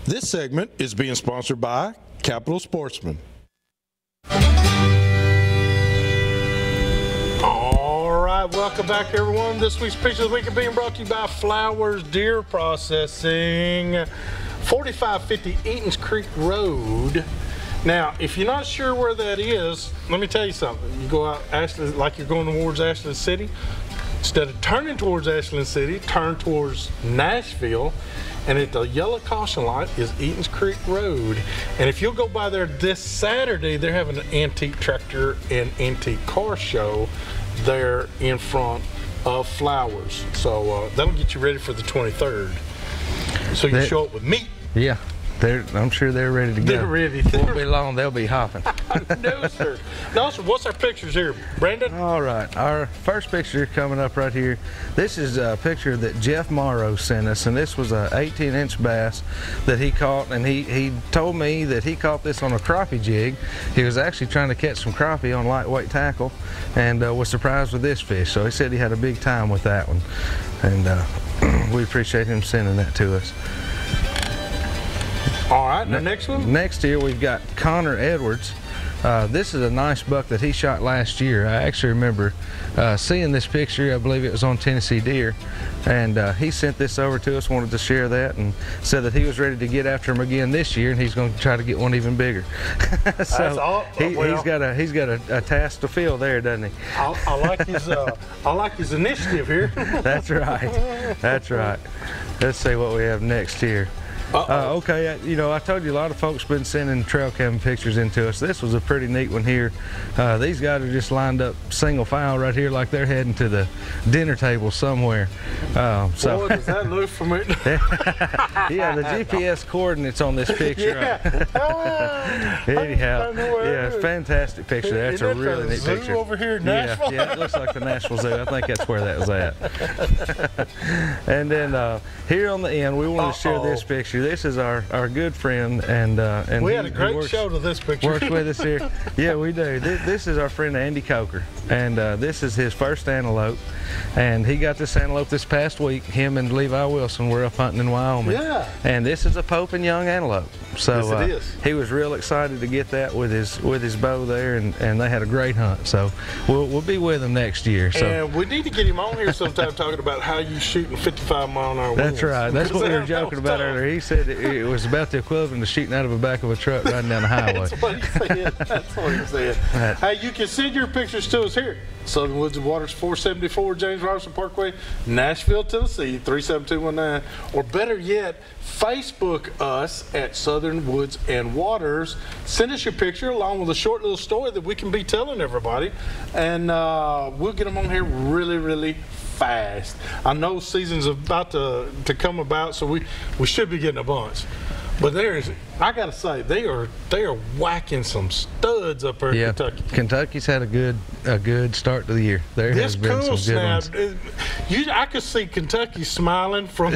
This segment is being sponsored by Capital Sportsman. All right, welcome back, everyone. This week's Picture of the Week is being brought to you by Flowers Deer Processing, 4550 Eatons Creek Road. Now, if you're not sure where that is, let me tell you something. You go out Ashland, like you're going towards Ashland City. Instead of turning towards Ashland City, turn towards Nashville. And at the yellow caution light is Eatons Creek Road. And if you'll go by there this Saturday, they're having an antique tractor and antique car show there in front of Flowers. So that'll get you ready for the 23rd. So you show up with meat. Yeah. I'm sure they're ready to go. They're ready. Won't be long, they'll be hopping. No, sir. No, sir. What's our pictures here, Brandon? All right. Our first picture coming up right here. This is a picture that Jeff Morrow sent us, and this was a 18-inch bass that he caught, and he told me that he caught this on a crappie jig. He was actually trying to catch some crappie on lightweight tackle, and was surprised with this fish. So he said he had a big time with that one, and we appreciate him sending that to us. All right, the next one? Next here we've got Connor Edwards. This is a nice buck that he shot last year. I actually remember seeing this picture. I believe it was on Tennessee Deer, and he sent this over to us, wanted to share that, and said that he was ready to get after him again this year, and he's going to try to get one even bigger. So he's got a task to fill there, doesn't he? I like his initiative here. That's right. That's right. Let's see what we have next here. Okay, you know, I told you a lot of folks been sending trail cam pictures into us. This was a pretty neat one here. These guys are just lined up single file right here like they're heading to the dinner table somewhere. Boy, does that look familiar. Yeah, the GPS coordinates on this picture. Yeah. Anyhow, yeah, it's a fantastic picture. That's a really neat picture. Over here in Nashville? Yeah, it looks like the Nashville Zoo. I think that's where that was at. And then here on the end, we want to share this picture. This is our good friend, and we had a great show to this picture. Works with us here. Yeah, we do. This is our friend Andy Coker, and this is his first antelope, and he got this antelope this past week. Him and Levi Wilson were up hunting in Wyoming. Yeah. And this is a Pope and Young antelope. So yes, it is. He was real excited to get that with his bow there, and they had a great hunt. So we'll be with him next year. So. And we need to get him on here sometime talking about how you shooting 55-mile-an-hour winds. That's right. That's what we were joking about earlier. He said it was about the equivalent of shooting out of the back of a truck riding down the highway. That's what he said. That's what he said. Hey, you can send your pictures to us here. Southern Woods and Waters, 474 James Robinson Parkway, Nashville, Tennessee, 37219. Or better yet, Facebook us at Southern Woods and Waters. Send us your picture along with a short little story that we can be telling everybody. And we'll get them on here really, really fast. I know season's about to come about, so we should be getting a bunch. But I gotta say, they are whacking some studs up there in Kentucky. Kentucky's had a good start to the year. There has been some good ones. I could see Kentucky smiling from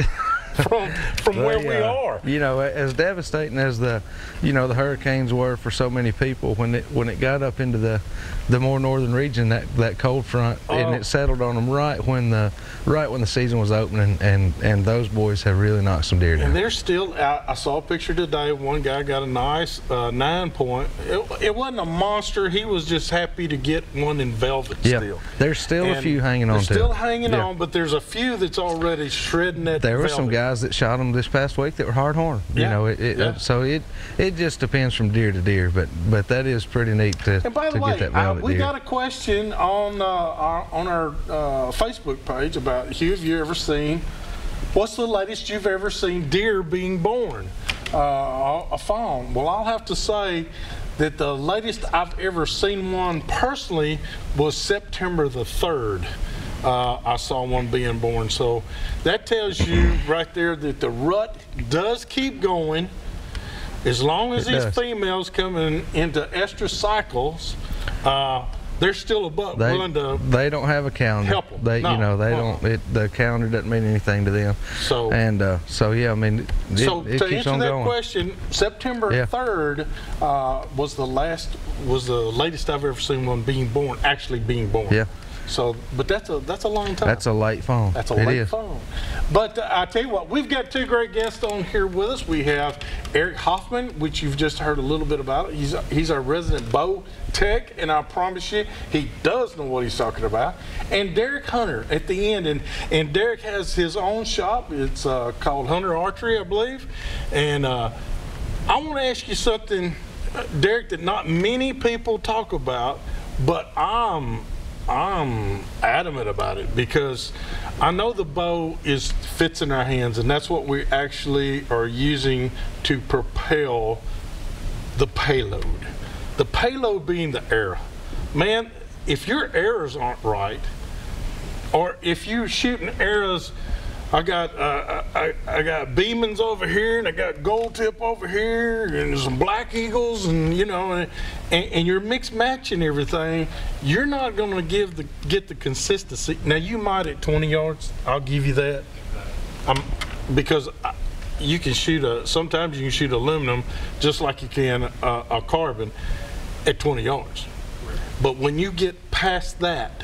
where we are. You know, as devastating as the hurricanes were for so many people, when it got up into the more northern region, that cold front, and it settled on them right when the season was opening, and those boys have really knocked some deer down. And they're still out. I saw a picture today. One guy got a nice 9-point. It wasn't a monster. He was just happy to get one in velvet still. There's still a few hanging on. They're still hanging on, but there's a few that's already shredding that There velvet. were some guys that shot them this past week that were hard horn. You know, so it just depends from deer to deer, but that is pretty neat to and by the way, get that velvet we deer. got a question on our Facebook page about, Hugh, have you ever seen, what's the latest you've ever seen deer being born? A fawn. Well, I'll have to say that the latest I've ever seen one personally was September the 3rd. I saw one being born. So that tells you right there that the rut does keep going. As long as these females coming into estrus cycles, they're still a buck willing to. They don't have a calendar. Help them. They don't. The calendar doesn't mean anything to them. So yeah, I mean, it keeps on going. To answer that question, September 3rd was the latest I've ever seen one actually being born. Yeah. So, but that's a long time. That's a late phone. That's a late phone. But I tell you what, we've got two great guests on here with us. We have Eric Hoffman, which you've just heard a little bit about. He's our resident bow tech, and I promise you, he does know what he's talking about. And Derek Hunter at the end, and Derek has his own shop. It's called Hunter Archery, I believe. And I want to ask you something, Derek, that not many people talk about, but I'm adamant about it because I know the bow fits in our hands, and that's what we actually are using to propel the payload. The payload being the arrow. Man, if your arrows aren't right, or if you're shooting arrows, I got Beemans over here, and I got gold tip over here, and some black eagles, and you know, and you're mixed matching everything. You're not going to get the consistency. Now you might at 20 yards. I'll give you that. Because you can shoot sometimes you can shoot aluminum just like you can a carbon at 20 yards. But when you get past that,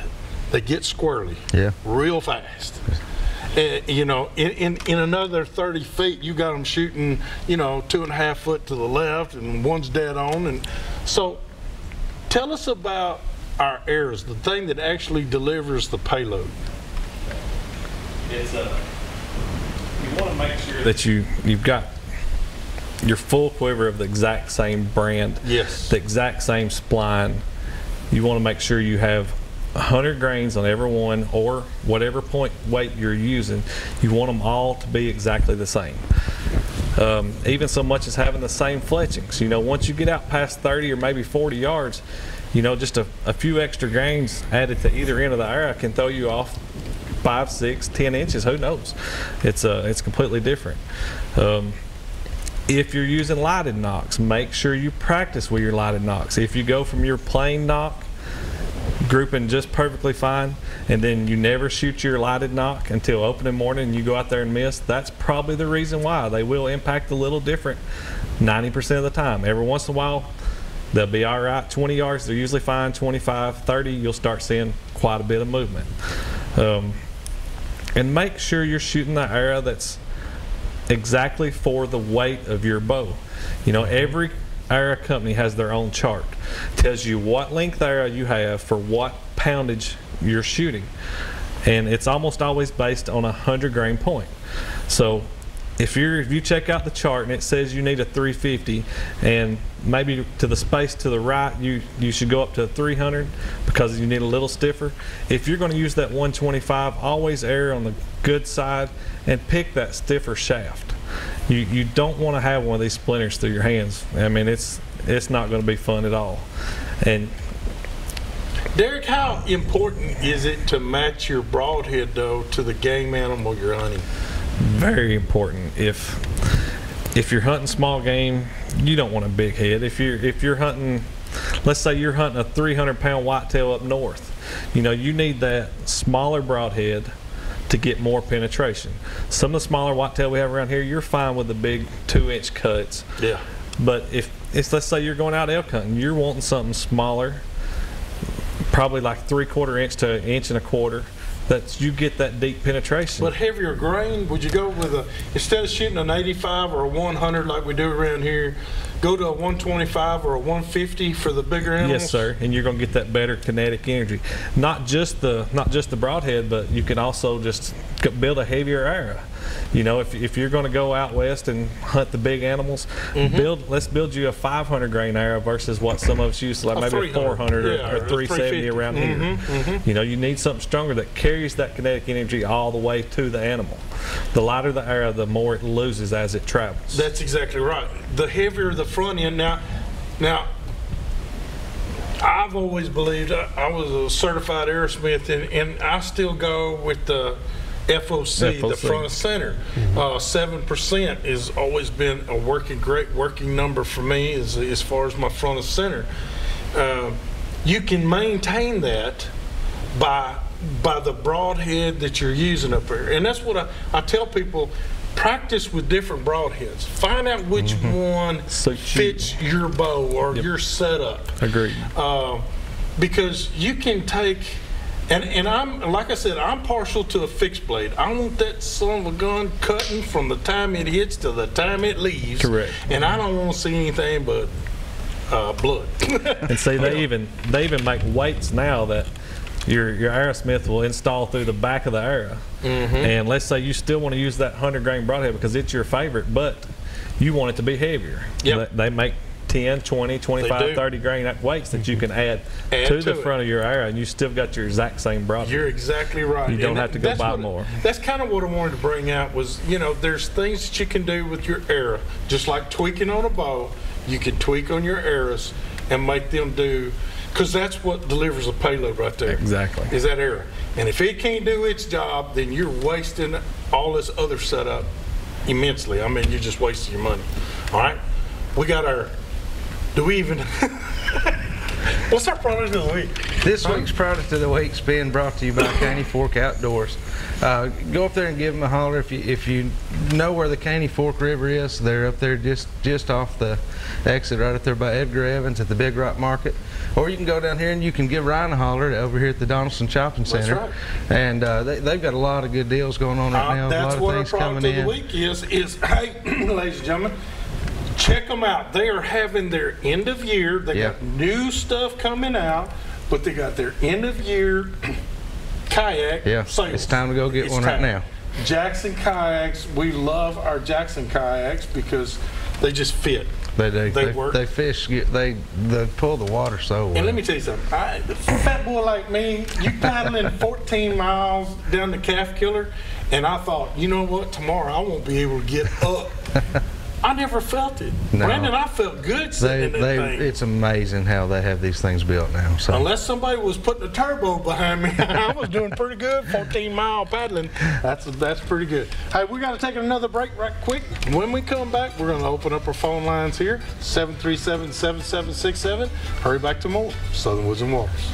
they get squirrely. Yeah. Real fast. You know, in another 30 feet, you got them shooting, you know, 2.5 foot to the left, and one's dead on. And so, tell us about our arrows, the thing that actually delivers the payload. It's you want to make sure that you've got your full quiver of the exact same brand, yes, the exact same spline. You want to make sure you have 100 grains on every one, or whatever point weight you're using. You want them all to be exactly the same. Even so much as having the same fletchings. You know, once you get out past 30 or maybe 40 yards, you know, just a few extra grains added to either end of the arrow can throw you off 5, 6, 10 inches. Who knows? It's completely different. If you're using lighted nocks, make sure you practice with your lighted nocks. If you go from your plain nock grouping just perfectly fine, and then you never shoot your lighted nock until opening morning and you go out there and miss, that's probably the reason why. They will impact a little different 90% of the time. Every once in a while they'll be all right. 20 yards they're usually fine. 25, 30 you'll start seeing quite a bit of movement. And make sure you're shooting the arrow that's exactly for the weight of your bow. You know, every arrow company has their own chart. Tells you what length arrow you have for what poundage you're shooting, and it's almost always based on a 100 grain point. So if you check out the chart and it says you need a 350, and maybe to the space to the right you should go up to a 300 because you need a little stiffer. If you're going to use that 125, always err on the good side and pick that stiffer shaft. You don't want to have one of these splinters through your hands. I mean, it's not going to be fun at all. And Derek, how important is it to match your broadhead though to the game animal you're hunting? Very important. If you're hunting small game, you don't want a big head. If you're hunting, let's say you're hunting a 300-pound whitetail up north, you know, you need that smaller broadhead to get more penetration. Some of the smaller whitetail we have around here, you're fine with the big 2-inch cuts. Yeah. But if let's say you're going out elk hunting, you're wanting something smaller, probably like 3/4 inch to 1.25 inches, that you get that deep penetration. But heavier grain, would you go with instead of shooting an 85 or a 100 like we do around here, go to a 125 or a 150 for the bigger animals? Yes, sir. And you're going to get that better kinetic energy. Not just the broadhead, but you can also just build a heavier arrow. You know, if you're going to go out west and hunt the big animals, let's build you a 500 grain arrow versus what some of us use, like maybe a 400 or 370 around here. You know, you need something stronger that carries that kinetic energy all the way to the animal. The lighter the arrow, the more it loses as it travels. That's exactly right. The heavier the front end. Now, I've always believed I was a certified arrowsmith, and I still go with the FOC, the front center. 7% has always been a great working number for me as far as my front of center. You can maintain that by the broadhead that you're using up there, and that's what I tell people. Practice with different broadheads. Find out which one fits your bow or your setup. Agreed. Because you can take And I'm, like I said, I'm partial to a fixed blade. I want that son of a gun cutting from the time it hits to the time it leaves. Correct. And I don't want to see anything but blood. And see, they even make weights now that your arrowsmith will install through the back of the arrow. And let's say you still want to use that 100-grain broadhead because it's your favorite, but you want it to be heavier. Yep. They make 10, 20, 25, 30 grain weights that you can add to the front of your arrow, and you still got your exact same broadhead. You're exactly right. You don't have to go buy more. That's kind of what I wanted to bring out was, you know, there's things that you can do with your arrow. Just like tweaking on a bow, you can tweak on your arrows and make them do, because that's what delivers a payload right there. Exactly. Is that arrow. And if it can't do its job, then you're wasting all this other setup immensely. I mean, you're just wasting your money. All right? We got our, do we even, what's our product of the week? This week's product of the week's being brought to you by Caney Fork Outdoors. Go up there and give them a holler if you know where the Caney Fork River is. They're up there just off the exit right up there by Edgar Evans at the Big Rock Market. Or you can go down here and you can give Ryan a holler over here at the Donaldson Shopping Center. That's right. And they've got a lot of good deals going on right now. That's a lot what of our things product coming of the week is hey, ladies and gentlemen, check them out. They are having their end of year. They got new stuff coming out, but they got their end of year kayak sales. It's time to go get one right now. Jackson kayaks. We love our Jackson kayaks because they just fit. They work. They fish. They pull the water so well. And let me tell you something. A fat boy like me, you paddling 14 miles down the Calf Killer, and I thought, you know what? Tomorrow I won't be able to get up. I never felt it. No. Brandon, I felt good sitting in that thing. It's amazing how they have these things built now. So. Unless somebody was putting a turbo behind me, I was doing pretty good. 14-mile paddling. That's pretty good. Hey, we got to take another break right quick. When we come back, we're going to open up our phone lines here, 737-7767. Hurry back to more Southern Woods and Waters.